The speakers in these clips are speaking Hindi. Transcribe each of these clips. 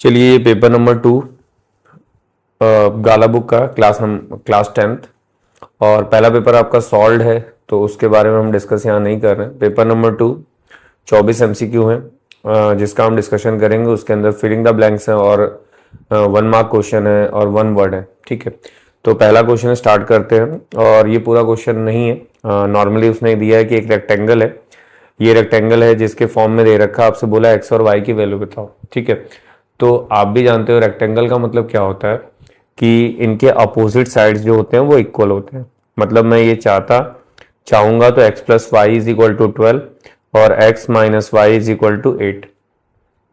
चलिए ये पेपर नंबर 2 गाला बुक का क्लास 10th और पहला पेपर आपका सॉल्व है, तो उसके बारे में हम डिस्कस यहाँ नहीं कर रहे हैं। पेपर नंबर 2 24 MCQ है जिसका हम डिस्कशन करेंगे। उसके अंदर फिलिंग द ब्लैंक्स है और 1 मार्क क्वेश्चन है और 1 वर्ड है। ठीक है, तो पहला क्वेश्चन स्टार्ट करते हैं। और ये पूरा क्वेश्चन नहीं है, नॉर्मली उसने दिया है कि एक रेक्टेंगल है, ये रेक्टेंगल है जिसके फॉर्म में दे रखा है, आपसे बोला एक्स और वाई की वैल्यू बताओ। ठीक है, तो आप भी जानते हो रेक्टेंगल का मतलब क्या होता है कि इनके अपोजिट साइड्स जो होते हैं वो इक्वल होते हैं। मतलब मैं ये चाहूंगा तो x plus Y is equal to 12 और x minus Y is equal to 8,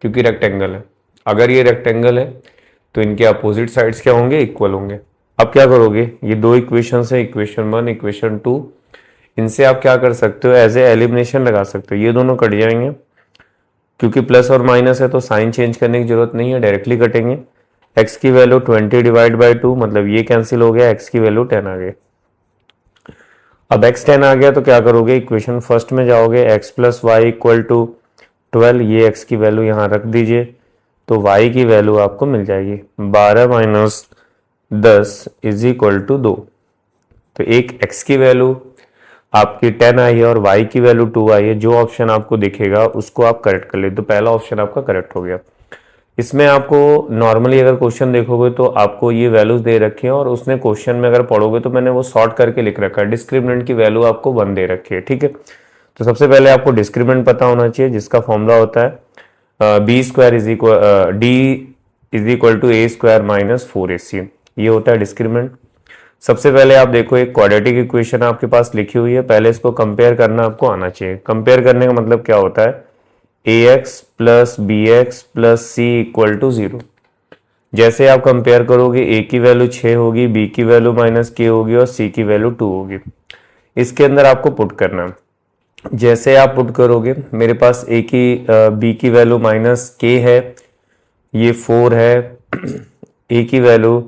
क्योंकि रेक्टेंगल है। अगर ये रेक्टेंगल है तो इनके अपोजिट साइड्स क्या होंगे, इक्वल होंगे। अब क्या करोगे, ये दो इक्वेशन है, इक्वेशन 1 इक्वेशन 2, इनसे आप क्या कर सकते हो, एज ए एलिमिनेशन लगा सकते हो। ये दोनों कट जाएंगे, क्योंकि प्लस और माइनस है तो साइन चेंज करने की जरूरत नहीं है, डायरेक्टली कटेंगे। x की वैल्यू 20 डिवाइड बाई 2, मतलब ये कैंसिल हो गया, x की वैल्यू 10 आ गई। अब x 10 आ गया तो क्या करोगे, इक्वेशन फर्स्ट में जाओगे, x plus Y equal to 12, ये x की वैल्यू यहाँ रख दीजिए, तो y की वैल्यू आपको मिल जाएगी 12 माइनस 10 इज इक्वल टू 2। तो एक x की वैल्यू आपकी 10 आई है और y की वैल्यू 2 आई है। जो ऑप्शन आपको दिखेगा उसको आप करेक्ट कर ले, तो पहला ऑप्शन आपका करेक्ट हो गया। इसमें आपको नॉर्मली अगर क्वेश्चन देखोगे तो आपको ये वैल्यूज दे रखी है और उसने क्वेश्चन में अगर पढ़ोगे तो मैंने वो सॉर्ट करके लिख रखा है, डिस्क्रिमिनेंट की वैल्यू आपको 1 दे रखी है। ठीक है, तो सबसे पहले आपको डिस्क्रिमिनेंट पता होना चाहिए, जिसका फॉर्मूला होता है B square is equal D is equal to A square minus 4ac, ये होता है डिस्क्रिमिनेंट। सबसे पहले आप देखो एक क्वाड्रेटिक इक्वेशन आपके पास लिखी हुई है, पहले इसको कंपेयर करना आपको आना चाहिए। कंपेयर करने का मतलब क्या होता है, ax plus B X plus C equal to 0। जैसे आप कंपेयर करोगे a की वैल्यू 6 होगी, b की वैल्यू माइनस k होगी और c की वैल्यू 2 होगी। इसके अंदर आपको पुट करना, जैसे आप पुट करोगे, मेरे पास b की वैल्यू माइनस k है, ये 4 है, a की वैल्यू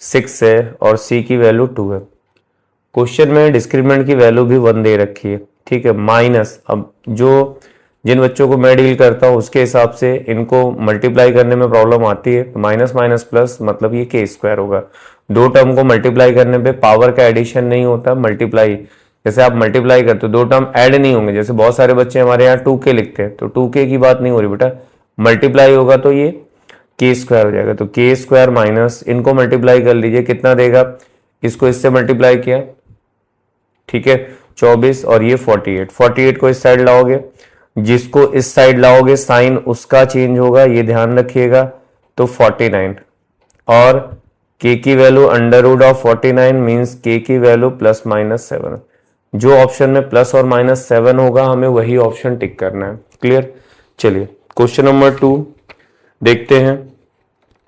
6 है और c की वैल्यू 2 है। क्वेश्चन में डिस्क्रिमिनेंट की वैल्यू भी 1 दे रखी है। ठीक है, माइनस, अब जिन बच्चों को मैं डील करता हूं उसके हिसाब से इनको मल्टीप्लाई करने में प्रॉब्लम आती है। माइनस माइनस प्लस मतलब ये के स्क्वायर होगा। दो टर्म को मल्टीप्लाई करने पे पावर का एडिशन नहीं होता, मल्टीप्लाई। जैसे आप मल्टीप्लाई करते हो दो टर्म ऐड नहीं होंगे, जैसे बहुत सारे बच्चे हमारे यहाँ 2k लिखते हैं, तो 2k की बात नहीं हो रही बेटा, मल्टीप्लाई होगा तो ये के स्क्वायर हो जाएगा। तो के स्क्वायर माइनस, इनको मल्टीप्लाई कर लीजिए, कितना देगा, इसको इससे मल्टीप्लाई किया, ठीक है 24 और ये 48 को इस साइड लाओगे, जिसको इस साइड लाओगे साइन उसका चेंज होगा, ये ध्यान रखिएगा। तो 49 और k की value under root of 49 means k की वैल्यू प्लस माइनस 7। जो ऑप्शन में प्लस और माइनस 7 होगा हमें वही ऑप्शन टिक करना है। क्लियर, चलिए क्वेश्चन नंबर 2 देखते हैं।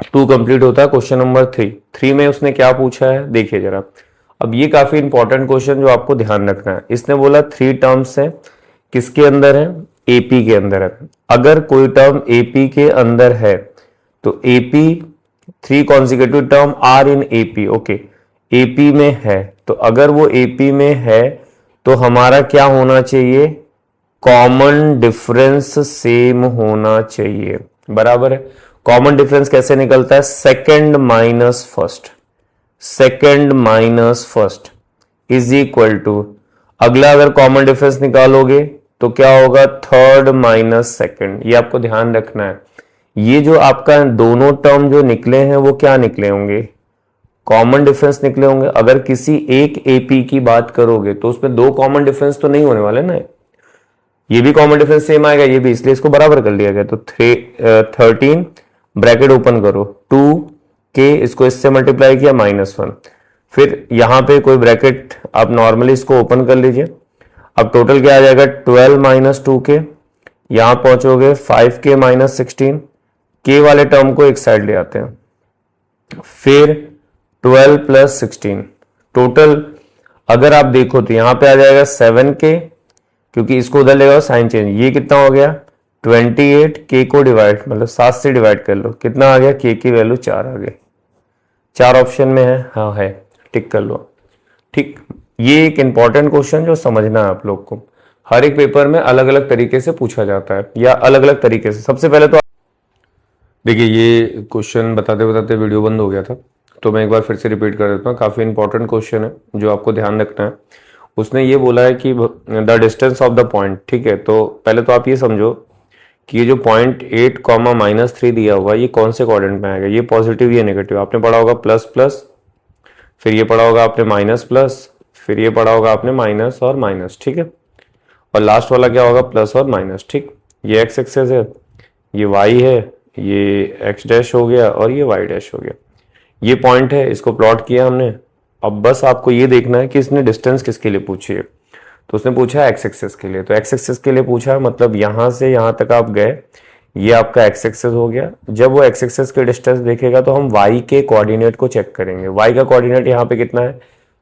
2 कंप्लीट होता है, क्वेश्चन नंबर 3 में उसने क्या पूछा है देखिए जरा। अब ये काफी इंपॉर्टेंट क्वेश्चन जो आपको ध्यान रखना है। इसने बोला 3 टर्म्स है, किसके अंदर है, एपी के अंदर है। अगर कोई टर्म एपी के अंदर है तो AP 3 consecutive term are in AP, okay AP में है, तो अगर वो एपी में है तो हमारा क्या होना चाहिए, कॉमन डिफरेंस सेम होना चाहिए, बराबर है। कॉमन डिफरेंस कैसे निकलता है, second minus first is equal to, अगला अगर कॉमन डिफरेंस निकालोगे तो क्या होगा, थर्ड माइनस सेकंड। ये आपको ध्यान रखना है। ये जो आपका दोनों टर्म जो निकले हैं वो क्या निकले होंगे, कॉमन डिफरेंस निकले होंगे। अगर किसी एक एपी की बात करोगे तो उसमें 2 कॉमन डिफरेंस तो नहीं होने वाले ना, ये भी कॉमन डिफरेंस सेम आएगा, ये भी, इसलिए इसको बराबर कर लिया गया। तो 13 ब्रैकेट ओपन करो, 2k, इसको इससे मल्टीप्लाई किया -1, फिर यहां पे कोई ब्रैकेट आप नॉर्मली इसको ओपन कर लीजिए। अब टोटल क्या आ जाएगा, 12 माइनस 2k, यहां पहुंचोगे 5k माइनस 16, k वाले टर्म को एक साइड ले आते हैं, फिर 12 प्लस 16, टोटल अगर आप देखो तो यहां पे आ जाएगा 7k, क्योंकि इसको उधर लेगा साइन चेंज, ये कितना हो गया 28, k को डिवाइड मतलब 7 से डिवाइड कर लो, कितना आ गया, k की वैल्यू 4 आ गई। 4 ऑप्शन में है, हाँ है, टिक कर लो। ठीक, ये एक इंपॉर्टेंट क्वेश्चन जो समझना है आप लोग को, हर एक पेपर में अलग अलग तरीके से पूछा जाता है या अलग अलग तरीके से। सबसे पहले तो देखिए ये क्वेश्चन बताते बताते वीडियो बंद हो गया था, तो मैं एक बार फिर से रिपीट कर देता हूँ। काफ़ी इंपॉर्टेंट क्वेश्चन है जो आपको ध्यान रखना है। उसने ये बोला है कि the distance of the point, ठीक है। तो पहले तो आप ये समझो कि ये जो पॉइंट 8 कॉमा -3 दिया हुआ है, ये कौन से क्वाड्रेंट में आएगा। ये पॉजिटिव, ये नेगेटिव। आपने पढ़ा होगा प्लस प्लस, फिर ये पढ़ा होगा आपने माइनस प्लस, फिर ये पढ़ा होगा आपने माइनस और माइनस, ठीक है। और लास्ट वाला क्या होगा, प्लस और माइनस, ठीक। ये एक्स एक्सेस है, ये वाई है, ये एक्स डैश हो गया और ये वाई डैश हो गया। ये पॉइंट है, इसको प्लॉट किया हमने। अब बस आपको ये देखना है कि इसने डिस्टेंस किसके लिए पूछी है। तो उसने पूछा है एक्स एक्सेस के लिए, तो एक्स एक्सेस के लिए पूछा है, मतलब यहां से यहां तक आप गए, ये आपका एक्स एक्सेस हो गया। जब वो एक्स एक्सेस के डिस्टेंस देखेगा तो हम वाई के कोऑर्डिनेट को चेक करेंगे। वाई का कोऑर्डिनेट यहाँ पे कितना है,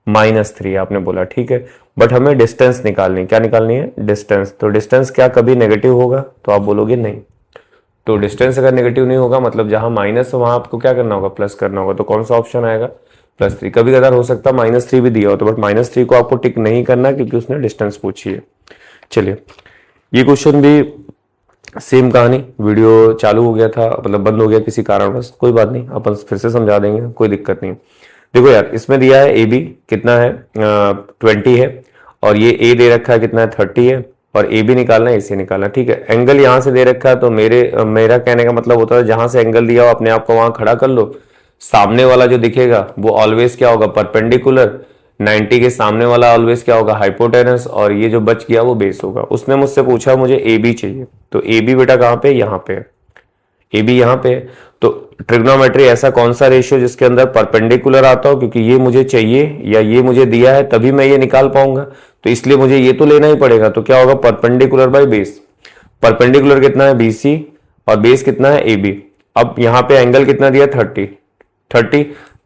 -3 आपने बोला, ठीक है। बट हमें डिस्टेंस निकालनी, क्या निकालनी है, डिस्टेंस। तो डिस्टेंस क्या कभी नेगेटिव होगा, तो आप बोलोगे नहीं। तो डिस्टेंस अगर नेगेटिव नहीं होगा, मतलब जहां माइनस है वहां आपको क्या करना होगा, प्लस करना होगा। तो कौन सा ऑप्शन आएगा, +3। कभी कदार हो सकता है -3 भी दिया हो, तो बट -3 को आपको टिक नहीं करना क्योंकि उसने डिस्टेंस पूछी है। चलिए, ये क्वेश्चन भी सेम कहानी, वीडियो चालू हो गया था, मतलब बंद हो गया किसी कारणवश, कोई बात नहीं, अपन फिर से समझा देंगे, कोई दिक्कत नहीं। देखो यार, इसमें दिया है ए बी कितना है, 20 है, और ये ए दे रखा है कितना है, 30 है, और ए बी निकालना है, ए सी निकालना, ठीक है। एंगल यहां से दे रखा है, तो मेरा कहने का मतलब होता है जहां से एंगल दिया हो अपने आप को वहां खड़ा कर लो। सामने वाला जो दिखेगा वो ऑलवेज क्या होगा, परपेंडिकुलर। 90 के सामने वाला ऑलवेज क्या होगा, हाइपोटेनस, और ये जो बच गया वो बेस होगा। उसने मुझसे पूछा मुझे ए बी चाहिए, तो ए बी बेटा कहां पे, यहां पे है, ए बी यहां पे है। तो ट्रिग्नोमेट्री ऐसा कौन सा रेशियो जिसके अंदर परपेंडिकुलर आता हो, क्योंकि ये मुझे चाहिए या ये मुझे दिया है तभी मैं ये निकाल पाऊंगा, तो इसलिए मुझे ये तो लेना ही पड़ेगा। तो क्या होगा, परपेंडिकुलर बाय बेस। परपेंडिकुलर कितना है, BC, और बेस कितना है, AB। अब यहां पे एंगल कितना दिया, 30,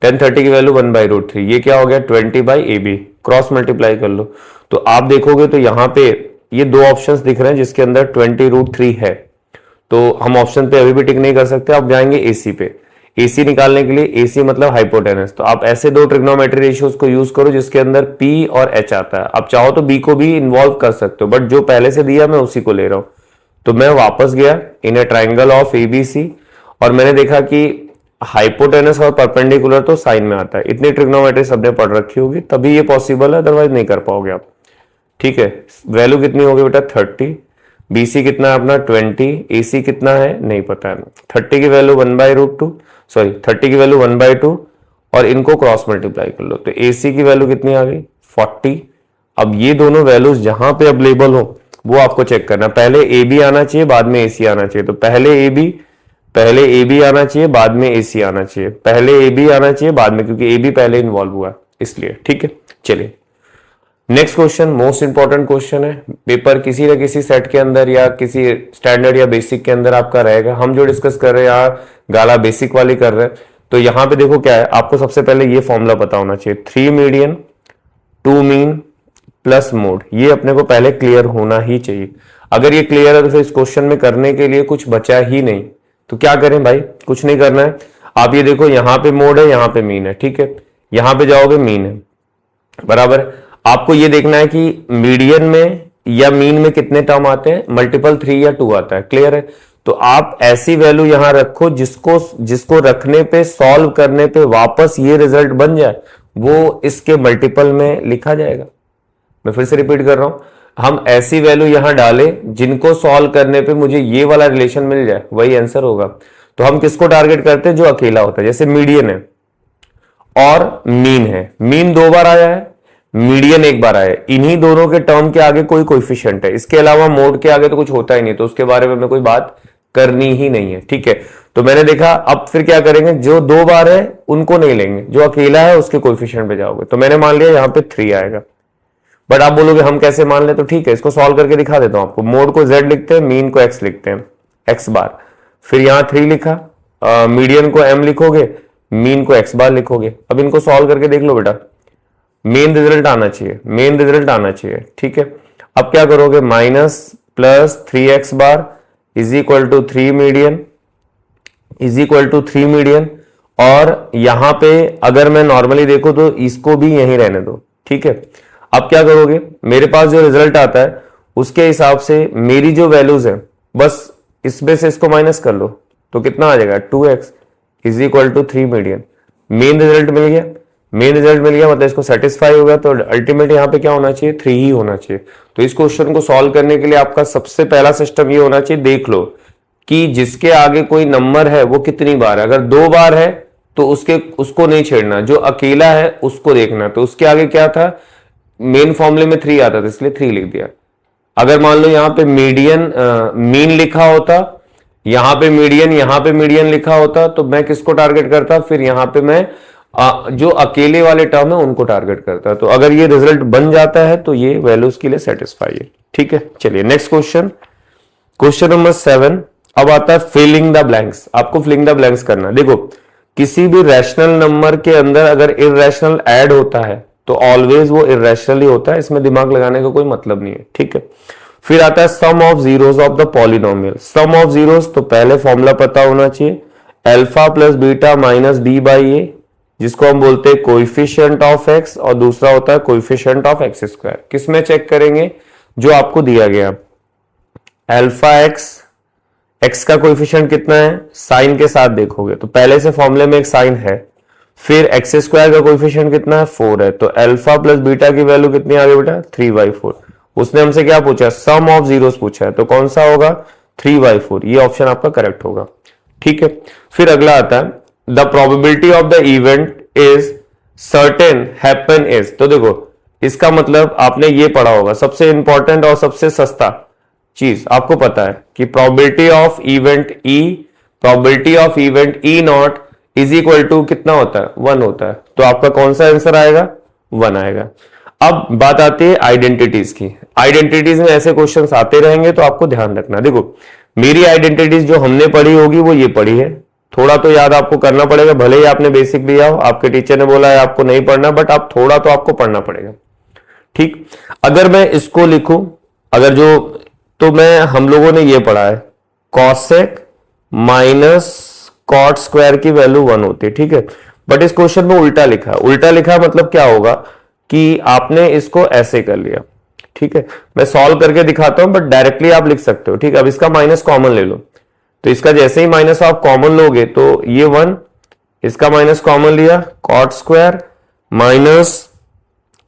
1030 की वैल्यू 1/√3, ये क्या हो गया, 20/AB। क्रॉस मल्टीप्लाई कर लो, तो आप देखोगे तो यहां पे ये दो ऑप्शंस दिख रहे हैं जिसके अंदर 20√3 है। तो हम ऑप्शन पे अभी भी टिक नहीं कर सकते, आप जाएंगे एसी पे। एसी निकालने के लिए, एसी मतलब हाइपोटेनस, तो आप ऐसे दो ट्रिग्नोमेट्री रेशियोज को यूज करो जिसके अंदर पी और एच आता है। आप चाहो तो बी को भी इन्वॉल्व कर सकते हो, बट जो पहले से दिया मैं उसी को ले रहा हूं। तो मैं वापस गया इन ए ट्राइंगल ऑफ एबीसी, और मैंने देखा कि हाइपोटेनस और परपेंडिकुलर तो साइन में आता है। इतनी ट्रिग्नोमेट्री सबने पढ़ रखी होगी, तभी ये पॉसिबल है, अदरवाइज नहीं कर पाओगे आप, ठीक है। वैल्यू कितनी होगी बेटा, 30। BC कितना है अपना, 20। AC कितना है नहीं पता है। 30 की वैल्यू 1/√2, सॉरी 30 की वैल्यू 1/2, और इनको क्रॉस मल्टीप्लाई कर लो, तो AC की वैल्यू कितनी आ गई, 40। अब ये दोनों वैल्यूज जहां पे अवेलेबल हो वो आपको चेक करना। पहले AB आना चाहिए, बाद में AC आना चाहिए। तो पहले AB आना चाहिए, बाद में AC आना चाहिए। पहले AB आना चाहिए, बाद में, क्योंकि AB पहले इन्वॉल्व हुआ इसलिए, ठीक है। चलिए next question, most important question है। पेपर किसी न किसी सेट के अंदर या किसी स्टैंडर्ड या बेसिक के अंदर आपका रहेगा। हम जो डिस्कस कर रहे हैं यहाँ गाला बेसिक वाली कर रहे हैं। तो यहां पे देखो क्या है, आपको सबसे पहले ये फॉर्मूला पता होना चाहिए, 3 मीडियन 2 मीन प्लस मोड। ये अपने को पहले क्लियर होना ही चाहिए। अगर ये क्लियर है तो फिर इस क्वेश्चन में करने के लिए कुछ बचा ही नहीं। तो क्या करें भाई, कुछ नहीं करना है। आप ये देखो, यहां पे मोड है, यहां पे मीन है, ठीक है। यहां पे जाओगे, मीन है, बराबर। आपको ये देखना है कि मीडियन में या मीन में कितने टर्म आते हैं, मल्टीपल 3 या 2 आता है, क्लियर है। तो आप ऐसी वैल्यू यहां रखो जिसको रखने पे, सॉल्व करने पे वापस ये रिजल्ट बन जाए, वो इसके मल्टीपल में लिखा जाएगा। मैं फिर से रिपीट कर रहा हूं, हम ऐसी वैल्यू यहां डालें जिनको सॉल्व करने पे मुझे ये वाला रिलेशन मिल जाए, वही आंसर होगा। तो हम किसको टारगेट करते हैं, जो अकेला होता है। जैसे मीडियन है और मीन है, मीन 2 बार आया है, मीडियन 1 बार आया है। इन्हीं दोनों के टर्म के आगे कोई कोएफिशिएंट है, इसके अलावा मोड के आगे तो कुछ होता ही नहीं, तो उसके बारे में मैं कोई बात करनी ही नहीं है, ठीक है। तो मैंने देखा, अब फिर क्या करेंगे, जो 2 बार है उनको नहीं लेंगे, जो अकेला है उसके कोएफिशिएंट पे जाओगे। तो मैंने मान लिया यहां पे 3 आएगा, बट आप बोलोगे हम कैसे मान ले, तो ठीक है, इसको सॉल्व करके दिखा देता हूं आपको। मोड को Z लिखते हैं, मीन को X लिखते हैं, X बार, फिर यहां 3 लिखा, मीडियन को M लिखोगे, मीन को X बार लिखोगे। अब इनको सॉल्व करके देख लो बेटा, मेन रिजल्ट आना चाहिए, मेन रिजल्ट आना चाहिए, ठीक है। अब क्या करोगे, minus plus 3x bar is equal to 3 median, is equal to 3 median. और यहां पे अगर मैं नॉर्मली देखो तो इसको भी यहीं रहने दो, ठीक है। अब क्या करोगे, मेरे पास जो रिजल्ट आता है उसके हिसाब से मेरी जो वैल्यूज है, बस इसमें से इसको माइनस कर लो, तो कितना आ जाएगा 2x is equal to 3 median. Main result मिल गया, मेन रिजल्ट मिल गया मतलब इसको सेटिस्फाई होगा, तो अल्टीमेट यहाँ पे क्या होना चाहिए 3 ही होना चाहिए। तो इस क्वेश्चन को सॉल्व करने के लिए आपका सबसे पहला सिस्टम ये होना चाहिए, देख लो कि जिसके आगे कोई नंबर है वो कितनी बार है। अगर 2 बार है तो उसको नहीं छेड़ना, जो अकेला है उसको देखना। तो उसके आगे क्या था, मेन फॉर्मूले में 3 आता था इसलिए 3 लिख दिया। अगर मान लो यहाँ पे मीन लिखा होता, यहाँ पे मीडियन लिखा होता, तो मैं किसको टारगेट करता, फिर यहाँ पे मैं जो अकेले वाले टर्म है उनको टारगेट करता है। तो अगर ये रिजल्ट बन जाता है तो ये वैल्यूज के लिए सेटिस्फाई है। ठीक है, चलिए नेक्स्ट क्वेश्चन, क्वेश्चन नंबर 7। अब आता है फिलिंग द ब्लैंक्स। आपको फिलिंग द ब्लैंक्स करना। देखो किसी भी रैशनल नंबर के अंदर अगर इररेशनल ऐड होता है तो ऑलवेज वो इररेशनल ही होता है, इसमें दिमाग लगाने का कोई मतलब नहीं है। ठीक है, फिर आता है sum of zeros of the polynomial. Sum of zeros, तो पहले फॉर्मूला पता होना चाहिए, alpha plus beta minus b by a, जिसको हम बोलते हैं कोएफिशिएंट ऑफ एक्स, और दूसरा होता है कोएफिशिएंट ऑफ एक्स स्क्वायर। किसमें चेक करेंगे, जो आपको दिया गया अल्फा एक्स का कोएफिशिएंट कितना है, साइन के साथ देखोगे तो पहले से फॉर्मूले में एक साइन है। फिर एक्स स्क्वायर का कोएफिशिएंट कितना है 4 है, तो अल्फा प्लस बीटा की वैल्यू कितनी आ गई बेटा 3/4। उसने हमसे क्या पूछा, सम ऑफ जीरोस पूछा है, तो कौन सा होगा 3/4, ये ऑप्शन आपका करेक्ट होगा। ठीक है, फिर अगला आता है the probability of the event is certain happen is. तो देखो इसका मतलब आपने ये पढ़ा होगा, सबसे इंपॉर्टेंट और सबसे सस्ता चीज आपको पता है कि probability of event E not is equal to कितना होता है 1 होता है। तो आपका कौन सा आंसर आएगा 1 आएगा। अब बात आती है आइडेंटिटीज की। आइडेंटिटीज में ऐसे क्वेश्चंस आते रहेंगे तो आपको ध्यान रखना। देखो मेरी आइडेंटिटीज जो हमने पढ़ी होगी वो ये पढ़ी है, थोड़ा तो याद आपको करना पड़ेगा, भले ही आपने बेसिक लिया हो, आपके टीचर ने बोला है आपको नहीं पढ़ना, बट आप थोड़ा तो आपको पढ़ना पड़ेगा। ठीक, अगर मैं इसको लिखूं, अगर जो, तो मैं हम लोगों ने ये पढ़ा है कॉसेक माइनस कॉट स्क्वायर की वैल्यू 1 होती है। ठीक है, बट इस क्वेश्चन में उल्टा लिखा है। उल्टा लिखा मतलब क्या होगा कि आपने इसको ऐसे कर लिया। ठीक है, मैं सॉल्व करके दिखाता हूं, बट डायरेक्टली आप लिख सकते हो। ठीक है, अब इसका माइनस कॉमन ले लो, तो इसका जैसे ही माइनस आप कॉमन लोगे तो ये 1, इसका माइनस कॉमन लिया कॉट स्क्वायर माइनस,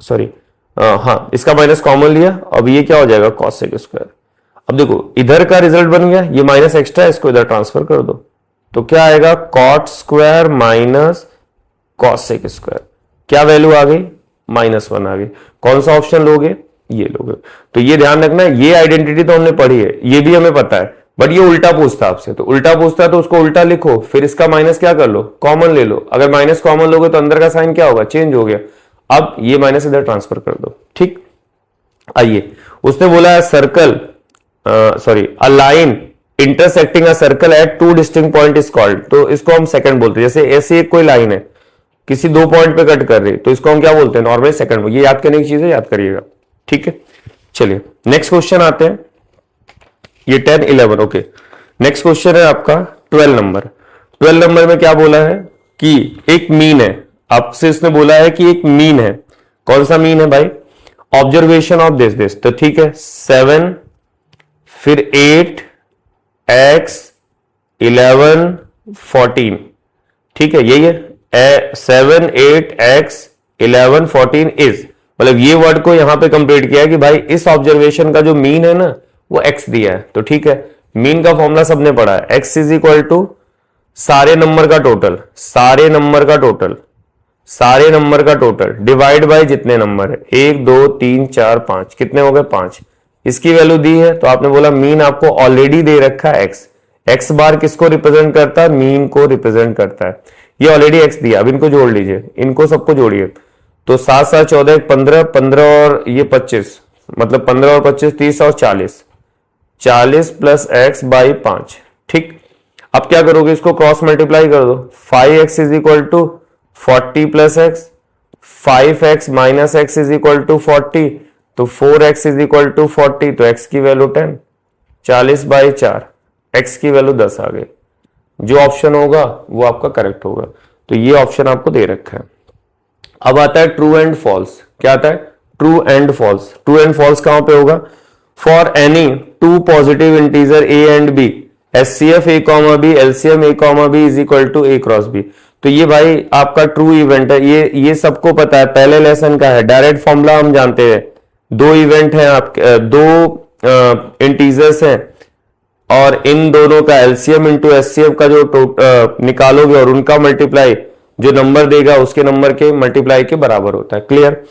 सॉरी हाँ इसका माइनस कॉमन लिया, अब ये क्या हो जाएगा कॉसेक स्क्वायर। अब देखो इधर का रिजल्ट बन गया, ये माइनस एक्स्ट्रा है, इसको इधर ट्रांसफर कर दो, तो क्या आएगा cot square minus cosec square. क्या वैल्यू आ गई -1 आ गई। कौन सा ऑप्शन लोगे, ये लोगे। तो ये ध्यान रखना, ये आइडेंटिटी तो हमने पढ़ी है, ये भी हमें पता है, बट ये उल्टा पूछता आपसे, तो उल्टा पूछता है तो उसको उल्टा लिखो, फिर इसका माइनस क्या कर लो कॉमन ले लो। अगर माइनस कॉमन लोगे तो अंदर का साइन क्या होगा चेंज हो गया। अब ये माइनस इधर ट्रांसफर कर दो। ठीक, आइए उसने बोला है circle sorry a line intersecting a circle eight 2 distinct point is called. तो इसको हम सेकंड बोलते हैं। जैसे ऐसी एक कोई लाइन है किसी 2 पॉइंट पे कट कर रही, तो इसको हम क्या बोलते हैं नॉर्मली सेकंड। ये याद करने की चीज है, याद करिएगा। ठीक है, चलिए नेक्स्ट क्वेश्चन आते हैं, ये 10 11 ओके। नेक्स्ट क्वेश्चन है आपका 12 नंबर। 12 नंबर में क्या बोला है कि एक मीन है, आपसे इसने बोला है कि एक मीन है। कौन सा मीन है भाई, ऑब्जर्वेशन ऑफ दिस। तो ठीक है 7 फिर 8 x 11 14। ठीक है, यही है 7 8 x 11 14 इज, मतलब ये वर्ड को यहां पे कंप्लीट किया है कि भाई इस ऑब्जर्वेशन का जो मीन है ना वो x दिया है। तो ठीक है, मीन का फॉर्मूला सबने पढ़ा है, x इज इक्वल टू सारे नंबर का टोटल डिवाइड बाय जितने नंबर है 1 2 3 4 5, कितने हो गए 5। इसकी वैल्यू दी है, तो आपने बोला मीन आपको ऑलरेडी दे रखा है x बार किसको रिप्रेजेंट करता है, मीन को रिप्रेजेंट करता है। ये ऑलरेडी x दिया, अब इनको जोड़ लीजिए, इनको सबको जोड़िए, तो 7 7 14 15 15 और ये 25, मतलब 15 और 25 30 और 40 प्लस x बाई 5। ठीक, अब क्या करोगे, इसको क्रॉस मल्टीप्लाई कर दो, 5x is equal to 40 plus x, 5x minus x is equal to 40, तो 4x इज इक्वल टू 40, तो x की वैल्यू 10, 40 बाई 4, x की वैल्यू 10 आ गई। जो ऑप्शन होगा वो आपका करेक्ट होगा। तो ये ऑप्शन आपको दे रखा है। अब आता है ट्रू एंड फॉल्स। क्या आता है, true and false. True and false कहां पे होगा, for any 2 positive integer a and b HCF A comma B, LCM A comma B is equal to A cross B. तो ये भाई आपका ट्रू इवेंट है, ये सबको पता है, पहले लेसन का है, डायरेक्ट फॉर्मूला हम जानते हैं। दो इवेंट हैं आपके, दो इंटीजर्स हैं और इन दोनों का LCM इंटू HCF का जो निकालोगे और उनका मल्टीप्लाई जो नंबर देगा उसके नंबर के मल्टीप्लाई के बराबर होता है। क्लियर।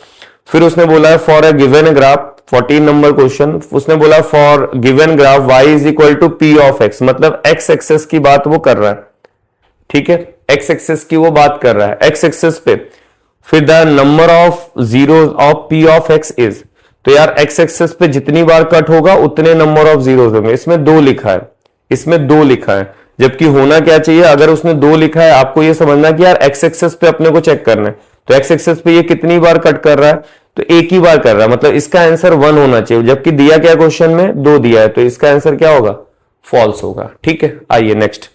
फिर उसने बोला है for a given graph, 14 number question, उसने बोला for given graph y is equal to p of x, मतलब x एक्सेस की बात वो कर रहा है, ठीक है, x एक्सेस की वो बात कर रहा है, x एक्सेस पे। फिर the number of zeros of p of x is, तो यार x एक्सेस पे जितनी बार कट होगा उतने नंबर ऑफ जीरोस होंगे। इसमें 2 लिखा है, इसमें 2 लिखा है, जबकि होना क्या चाहिए, अगर उसने 2 लिखा है आपको ये समझना कि यार x एक्सेस पे अपने को चेक करना है, तो x एक्सेस पे ये कितनी बार कट कर रहा है, तो एक ही बार कर रहा है, मतलब इसका आंसर 1 होना चाहिए, जबकि दिया क्या क्वेश्चन में 2 दिया है, तो इसका आंसर क्या होगा, फॉल्स होगा। ठीक है, आइए नेक्स्ट।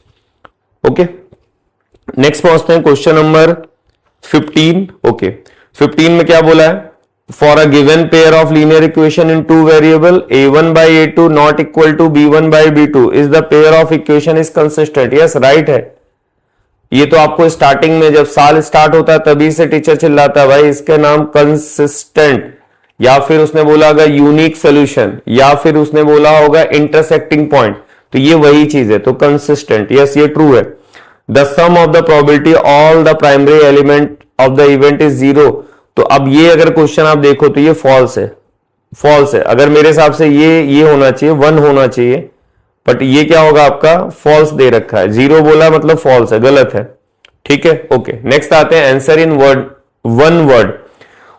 ओके, नेक्स्ट पहुंचते हैं क्वेश्चन नंबर 15। ओके, 15 में क्या बोला है, for a given pair of linear equation in two variable a1 by a2 not equal to b1 by b2 is the pair of equation is consistent. Yes, right है। ये तो आपको स्टार्टिंग में जब साल स्टार्ट होता है तभी से टीचर चिल्लाता है भाई इसके नाम कंसिस्टेंट, या फिर उसने बोला होगा यूनिक सोल्यूशन, या फिर उसने बोला होगा इंटरसेक्टिंग पॉइंट, तो ये वही चीज है, तो कंसिस्टेंट। यस, ये ट्रू है। The sum of the probability all the primary element of the event is 0। तो अब ये अगर क्वेश्चन आप देखो तो ये फॉल्स है, फॉल्स है। अगर मेरे हिसाब से ये होना चाहिए 1 होना चाहिए, बट ये क्या होगा आपका फॉल्स दे रखा है, 0 बोला मतलब फॉल्स है, गलत है। ठीक है, ओके। नेक्स्ट आते हैं आंसर इन वर्ड, 1 वर्ड।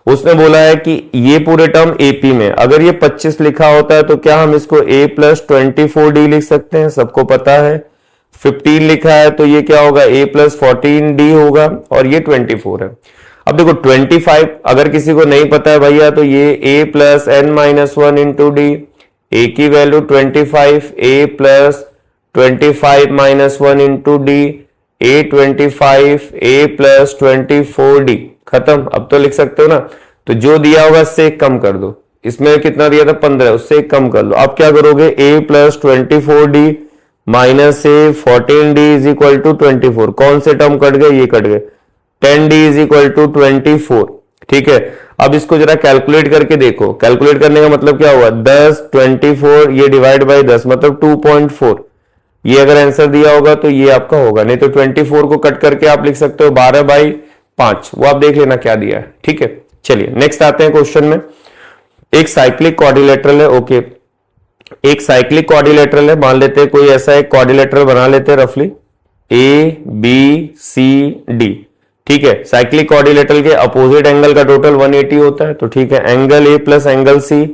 उसने बोला है कि ये पूरे टर्म AP में अगर ये 25 लिखा होता है तो क्या हम इसको a प्लस 24d लिख सकते हैं, सबको पता है। 15 लिखा है तो ये क्या होगा, a प्लस 14d होगा, और ये 24 है। अब देखो 25 अगर किसी को नहीं पता है भैया, तो ये a plus n minus 1 into D, a की value 25, a plus 25 minus 1 into D, a 25, a plus 24d, खत्म। अब तो लिख सकते हो ना, तो जो दिया होगा उससे एक कम कर दो, इसमें कितना दिया था 15, उससे एक कम कर लो। अब क्या करोगे, a plus 24d minus a 14d is equal to 24, कौन से टर्म कट गए, ये कट गए, 10d इज इक्वल टू 24। ठीक है, अब इसको जरा कैलकुलेट करके देखो, कैलकुलेट करने का मतलब क्या हुआ, 10 24 ये डिवाइड बाय 10 मतलब 2.4, ये अगर आंसर दिया होगा तो ये आपका होगा, नहीं तो 24 को कट करके आप लिख सकते हो 12/5, वो आप देख लेना क्या दिया है। ठीक है, चलिए नेक्स्ट आते हैं क्वेश्चन में। एक साइक्लिक क्वाड्रिलेटरल है, ओके, एक साइक्लिक क्वाड्रिलेटरल है, मान लेते हैं कोई ऐसा एक क्वाड्रिलेटरल बना लेते हैं रफली ABCD। ठीक है, साइक्लिक क्वाड्रिलेटरल के अपोजिट एंगल का टोटल 180 होता है, तो ठीक है, angle A plus angle C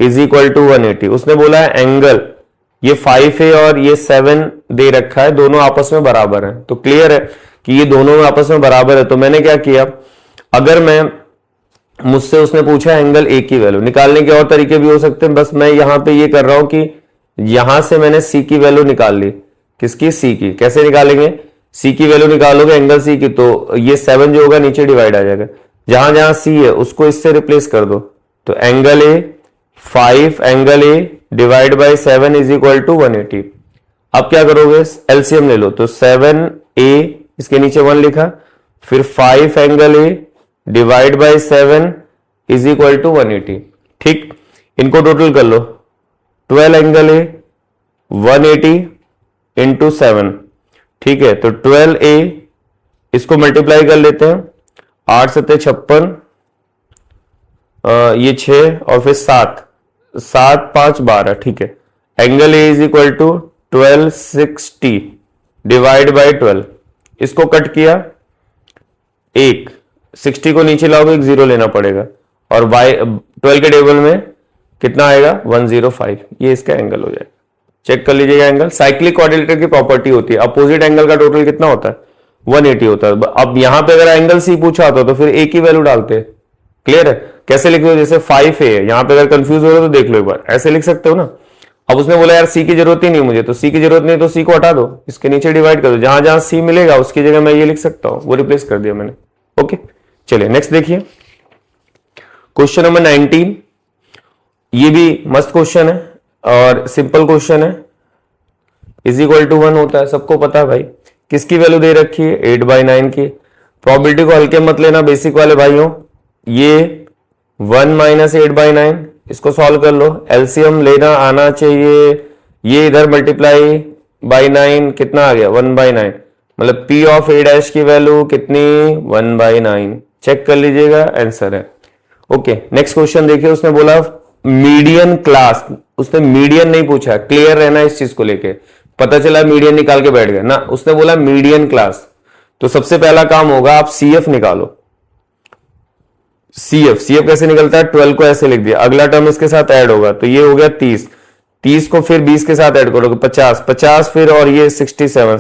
is equal to 180। उसने बोला है एंगल ये 5 है और ये 7 दे रखा है, दोनों आपस में बराबर हैं, तो क्लियर है कि ये दोनों आपस में बराबर है। तो मैंने क्या किया, अगर मैं मुझसे उसने पूछा एंगल A की वैल्यू निकालने के और तरीके भी हो सकते हैं, बस मैं यहां पे ये कर रहा हूं कि यहां से मैंने C की वैल्यू निकाल ली, किसकी, C की। कैसे निकालेंगे, C की वैल्यू निकालोगे एंगल C की, तो ये 7 जो होगा नीचे डिवाइड आ जाएगा, जहां जहां C है उसको इससे रिप्लेस कर दो, तो angle A 5 angle A divide by 7 is equal to 180। अब क्या करोगे, एलसीएम ले लो, तो 7a इसके नीचे 1 लिखा, फिर 5 angle A divide by 7 is equal to 180। ठीक, इनको टोटल कर लो, 12 एंगल A 180 इंटू 7, ठीक है, तो 12a इसको मल्टीप्लाई कर लेते हैं, 8 7 56, ये 6 और फिर 7 7 5 12, ठीक है, angle A is equal to 1260 divide by 12, इसको कट किया, एक 60 को नीचे लाओगे, एक 0 लेना पड़ेगा, और बाय 12 के टेबल में कितना आएगा 105, ये इसका एंगल हो जाएगा। चेक कर लीजिएगा एंगल, साइक्लिक क्वाड्रिलेटरल की प्रॉपर्टी होती है, अपोजिट एंगल का टोटल कितना होता है 180 होता है। अब यहां पे अगर एंगल C पूछा होता तो फिर A की वैल्यू डालते। क्लियर है, कैसे लिख लो, जैसे 5a है, यहां पे अगर कंफ्यूज हो रहे हो तो देख लो एक बार, ऐसे लिख सकते हो ना। अब उसने बोला यार C की जरूरत ही नहीं मुझे, तो C की जरूरत नहीं तो C को हटा दो, इसके नीचे डिवाइड कर दो, जहां जहां C मिलेगा उसकी जगह मैं ये लिख सकता हूं, वो रिप्लेस कर दिया मैंने। ओके, चलिए नेक्स्ट देखिए, क्वेश्चन नंबर 19। ये भी मस्त क्वेश्चन है और सिंपल क्वेश्चन है, इज इक्वल टू 1 होता है, सबको पता है भाई। किसकी वैल्यू दे रखी है? 8/9 की। प्रोबेबिलिटी को हल्के मत लेना बेसिक वाले भाइयों, ये 1 माइनस 8/9, इसको सॉल्व कर लो, एलसीएम लेना आना चाहिए, ये इधर मल्टीप्लाई बाई 9 कितना आ गया? 1/9, मतलब पी ऑफ ए डैश की वैल्यू कितनी? 1/9। चेक कर लीजिएगा, आंसर है। ओके, नेक्स्ट क्वेश्चन देखिए, उसने बोला मीडियन क्लास, उसने मीडियन नहीं पूछा, क्लियर रहना इस चीज को लेके, पता चला मीडियन निकाल के बैठ गया ना, उसने बोला मीडियन क्लास। तो सबसे पहला काम होगा आप सीएफ निकालो। सीएफ कैसे निकलता है? 12 को ऐसे लिख दिया, अगला टर्म इसके साथ ऐड होगा तो ये हो गया 30 को फिर 20 के साथ ऐड करोगे 50 फिर, और ये 67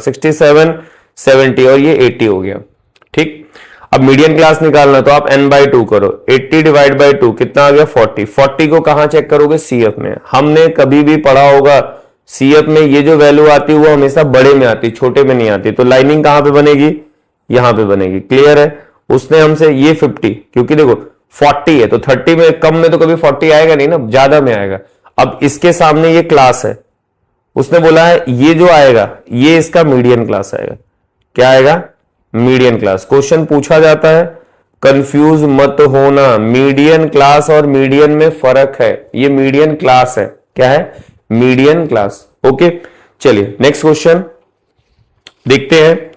70 और ये 80 हो गया। ठीक, अब मीडियन क्लास निकालना तो आप n/2 करो, 80 डिवाइड बाई 2 कितना आ गया? 40 को कहां चेक करोगे? सीएफ में। हमने कभी भी पढ़ा होगा सीएफ में ये जो वैल्यू आती है वो हमेशा बड़े में आती, छोटे में नहीं आती। तो लाइनिंग कहां पे बनेगी? यहां पे बनेगी। क्लियर है? उसने हमसे ये 50, क्योंकि देखो 40 है तो 30 में कम में तो कभी 40 आएगा नहीं ना, ज्यादा में आएगा। अब इसके सामने ये क्लास है, उसने बोला है ये जो आएगा ये इसका मीडियन क्लास आएगा। क्या आएगा? Median class. क्वेश्चन पूछा जाता है, कंफ्यूज मत होना, मीडियन क्लास और मीडियन में फर्क है, ये मीडियन क्लास है। क्या है? Median class. ओके, चलिए नेक्स्ट क्वेश्चन देखते हैं।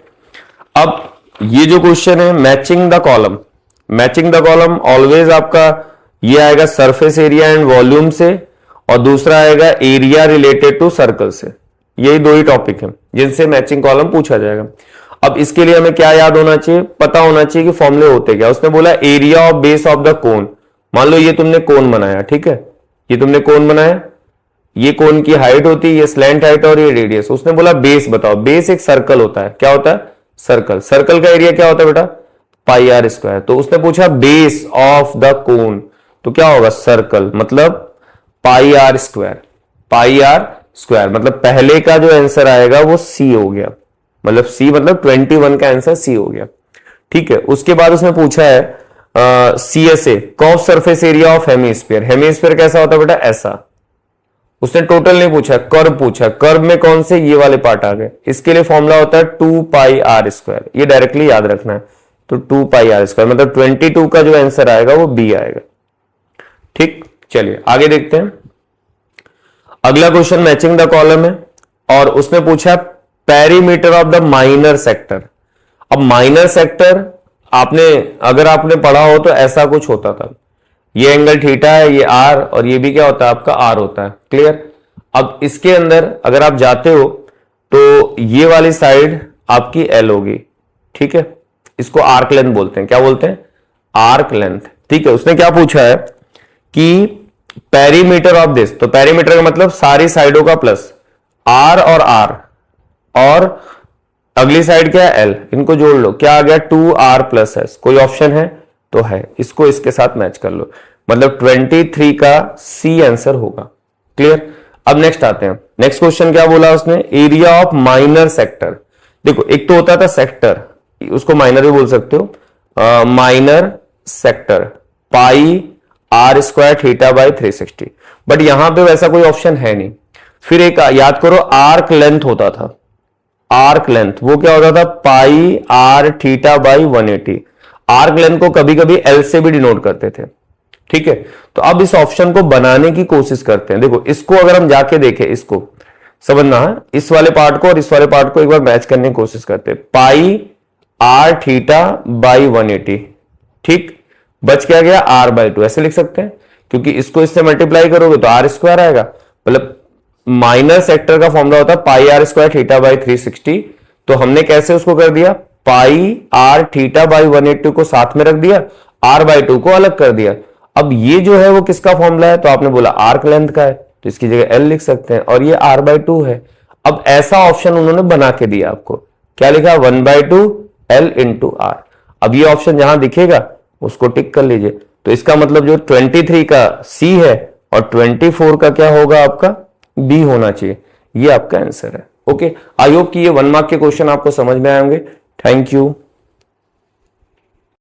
अब ये जो क्वेश्चन है matching the column, matching the column always आपका ये आएगा सरफेस एरिया एंड वॉल्यूम से, और दूसरा आएगा एरिया रिलेटेड टू सर्कल से। यही दो ही टॉपिक है जिनसे मैचिंग कॉलम पूछा जाएगा। अब इसके लिए हमें क्या याद होना चाहिए? पता होना चाहिए कि फॉर्मूले होते क्या। उसने बोला area of base of the cone. मान लो ये तुमने कोन बनाया, ठीक है, ये तुमने कोन बनाया, ये कोन की हाइट होती है, ये स्लैंट हाइट और ये रेडियस। उसने बोला बेस बताओ। बेस एक सर्कल होता है। क्या होता है? सर्कल। सर्कल का एरिया क्या होता है बेटा? πr²। तो उसने पूछा बेस ऑफ द कोन, तो क्या होगा? सर्कल, मतलब πr²। πr² मतलब पहले का जो आंसर आएगा वो सी हो गया, मतलब सी मतलब 21 का आंसर सी हो गया। ठीक है, उसके बाद उसने पूछा है CSA curve surface area of hemisphere. Hemisphere कैसा होता है बेटा? ऐसा। उसने टोटल नहीं पूछा, कर्व पूछा। कर्व में कौन से? ये वाले पार्ट आ गए। इसके लिए फॉर्मूला होता है 2πr²। ये डायरेक्टली याद रखना है। तो 2πr² मतलब 22 का जो आंसर आएगा वो बी आएगा। ठीक, चलिए आगे देखते हैं। अगला क्वेश्चन मैचिंग द कॉलम है, और उसने पूछा perimeter of the minor sector. अब माइनर सेक्टर आपने अगर आपने पढ़ा हो तो ऐसा कुछ होता था, ये एंगल थीटा है, ये आर, और ये भी क्या होता है आपका? आर होता है। क्लियर? अब इसके अंदर अगर आप जाते हो तो ये वाली साइड आपकी एल होगी। ठीक है, इसको आर्क लेंथ बोलते हैं। क्या बोलते हैं? Arc length. ठीक है, उसने क्या पूछा है कि पेरीमीटर ऑफ दिस, तो पेरीमीटर का मतलब सारी साइडों का प्लस, आर और आर, और अगली साइड क्या है? एल, इनको जोड़ लो। क्या आ गया? 2r + s। कोई ऑप्शन है? तो है, इसको इसके साथ मैच कर लो, मतलब 23 का सी आंसर होगा। क्लियर? अब नेक्स्ट आते हैं। नेक्स्ट क्वेश्चन क्या बोला उसने? Area of minor sector. देखो एक तो होता था सेक्टर, उसको माइनर भी बोल सकते हो, माइनर सेक्टर πr² θ/360, बट यहां पे वैसा कोई ऑप्शन है नहीं। फिर एक याद करो, आर्क लेंथ होता था। आर्क लेंथ वो क्या होता था? πr/180। आर्क लेंथ को कभी कभी एल से भी डिनोट करते थे। ठीक है, तो अब इस ऑप्शन को बनाने की कोशिश करते हैं। देखो इसको अगर हम जाके देखें, इसको समझना है, इस वाले पार्ट को और इस वाले पार्ट को एक बार मैच करने की कोशिश करते हैं। πr/180। ठीक, बच क्या गया? r/2। ऐसे लिख सकते हैं, क्योंकि इसको इससे मल्टीप्लाई करोगे तो r² आएगा। मतलब माइनर सेक्टर का फॉर्मूला होता है πr² θ/360। तो हमने कैसे उसको कर दिया? πr/180 को साथ में रख दिया, r/2 को अलग कर दिया। अब ये जो है वो किसका फॉर्मूला है? तो आपने बोला आर्क लेंथ का है, तो इसकी जगह l लिख सकते हैं, और ये r/2 है। अब ऐसा ऑप्शन उन्होंने बना के दिया आपको। क्या लिखा? 1/2 l × r। अब ये ऑप्शन जहां दिखेगा उसको टिक कर लीजिए। तो इसका मतलब जो 23 का सी है और 24 का क्या होगा? आपका बी होना चाहिए। ये आपका आंसर है। ओके, आई होप कि ये 1 मार्क के क्वेश्चन आपको समझ में आएंगे। Thank you.